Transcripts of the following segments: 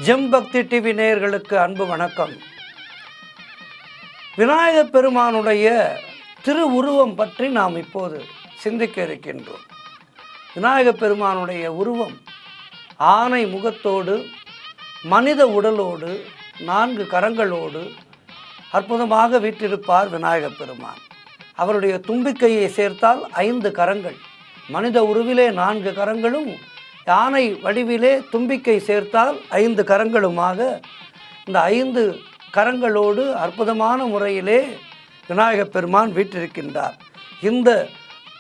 GeM பக்தி TV நேயர்களுக்கு அன்பு வணக்கம். விநாயகப் பெருமானுடைய திருவுருவம் பற்றி நாம் இப்போது சிந்திக்க இருக்கின்றோம். விநாயகப் பெருமானுடைய உருவம் ஆனை முகத்தோடு, மனித உடலோடு, 4 கரங்களோடு அற்புதமாக வீற்றிருப்பார் விநாயகப் பெருமான். அவருடைய தும்பிக்கையை சேர்த்தால் 5 கரங்கள், மனித உருவிலே 4 கரங்களும், யானை வடிவிலே தும்பிக்கை சேர்த்தால் 5 கரங்களுமாக இந்த 5 கரங்களோடு அற்புதமான முறையிலே விநாயகப் பெருமான் வீற்றிருக்கின்றார். இந்த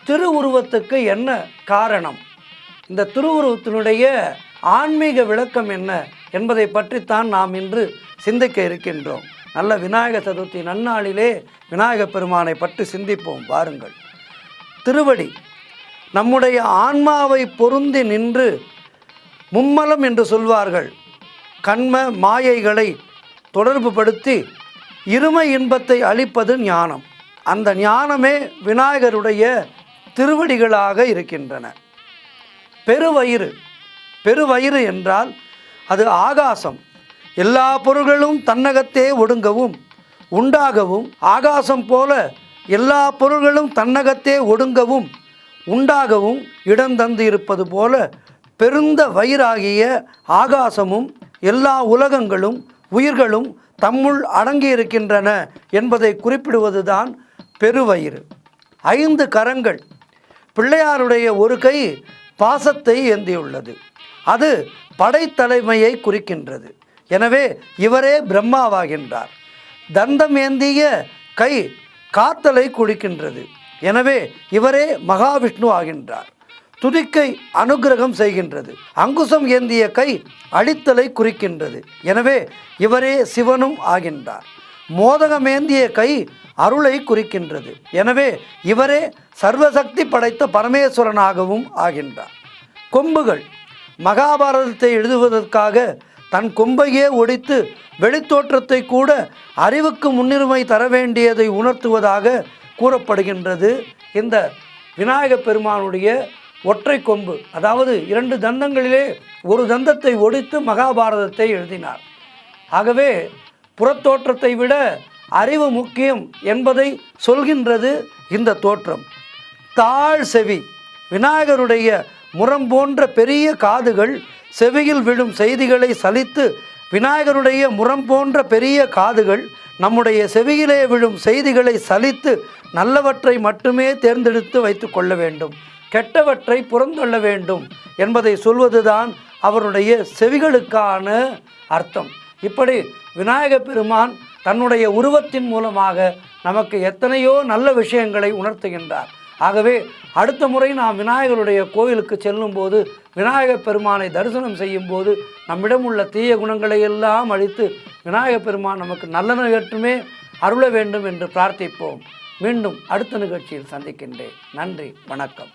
திருவுருவத்துக்கு என்ன காரணம், இந்த திருவுருவத்தினுடைய ஆன்மீக விளக்கம் என்ன என்பதை பற்றித்தான் நாம் இன்று சிந்திக்க இருக்கின்றோம். நல்ல விநாயகர் சதுர்த்தி நன்னாளிலே விநாயகப் பெருமானை பற்றி சிந்திப்போம். வாருங்கள். திருவடி நம்முடைய ஆன்மாவை பொருந்தி நின்று மும்மலம் என்று சொல்வார்கள். கண்ம மாயைகளை தொடர்புபடுத்தி இருமை இன்பத்தை அளிப்பது ஞானம். அந்த ஞானமே விநாயகருடைய திருவடிகளாக இருக்கின்றன. பெருவயிறு, பெருவயிறு என்றால் அது ஆகாசம். எல்லா பொருள்களும் தன்னகத்தே ஒடுங்கவும் உண்டாகவும், ஆகாசம் போல எல்லா பொருள்களும் தன்னகத்தே ஒடுங்கவும் உண்டாகவும் இடந்தந்து இருப்பது போல பெருந்த வயிறாகிய ஆகாசமும் எல்லா உலகங்களும் உயிர்களும் தம்முள் அடங்கியிருக்கின்றன என்பதை குறிப்பிடுவதுதான் பெருவயிறு. 5 கரங்கள். பிள்ளையாருடைய ஒரு கை பாசத்தை ஏந்தியுள்ளது. அது படைத்தலைமையை குறிக்கின்றது. எனவே இவரே பிரம்மாவாகின்றார். தந்தம் ஏந்திய கை காத்தலை குறிக்கின்றது. எனவே இவரே மகாவிஷ்ணு ஆகின்றார். துதிக்கை அனுக்கிரகம் செய்கின்றது. அங்குசம் ஏந்திய கை அழித்தலை குறிக்கின்றது. எனவே இவரே சிவனும் ஆகின்றார். மோதகம் ஏந்திய கை அருளை குறிக்கின்றது. எனவே இவரே சர்வசக்தி படைத்த பரமேஸ்வரனாகவும் ஆகின்றார். கொம்புகள். மகாபாரதத்தை எழுதுவதற்காக தன் கொம்பையே ஒடித்து வெளித்தோற்றத்தை கூட அறிவுக்கு முன்னுரிமை தர வேண்டியதை உணர்த்துவதாக கூறப்படுகின்றது. இந்த விநாயகப் பெருமானுடைய ஒற்றை கொம்பு, அதாவது 2 தந்தங்களிலே ஒரு தந்தத்தை ஒடித்து மகாபாரதத்தை எழுதினார். ஆகவே புறத்தோற்றத்தை விட அறிவு முக்கியம் என்பதை சொல்கின்றது இந்த தோற்றம். தாழ் செவி. விநாயகருடைய முரம் போன்ற பெரிய காதுகள் செவியில் விழும் செய்திகளை சலித்து, விநாயகருடைய முரம் போன்ற பெரிய காதுகள் நம்முடைய செவியிலே விழும் செய்திகளை சலித்து நல்லவற்றை மட்டுமே தேர்ந்தெடுத்து வைத்து கொள்ள வேண்டும், கெட்டவற்றை புறந்தள்ள வேண்டும் என்பதை சொல்வதுதான் அவருடைய செவிகளுக்கான அர்த்தம். இப்படி விநாயகப் பெருமான் தன்னுடைய உருவத்தின் மூலமாக நமக்கு எத்தனையோ நல்ல விஷயங்களை உணர்த்துகின்றார். ஆகவே அடுத்த முறை நாம் விநாயகருடைய கோயிலுக்கு செல்லும்போது, விநாயகப் பெருமானை தரிசனம் செய்யும் போது நம்மிடம் உள்ள தீய குணங்களை எல்லாம் அழித்து விநாயகப் பெருமான் நமக்கு நல்லன ஏற்றுமே அருள வேண்டும் என்று பிரார்த்திப்போம். மீண்டும் அடுத்த நிகழ்ச்சியில் சந்திக்கின்றேன். நன்றி, வணக்கம்.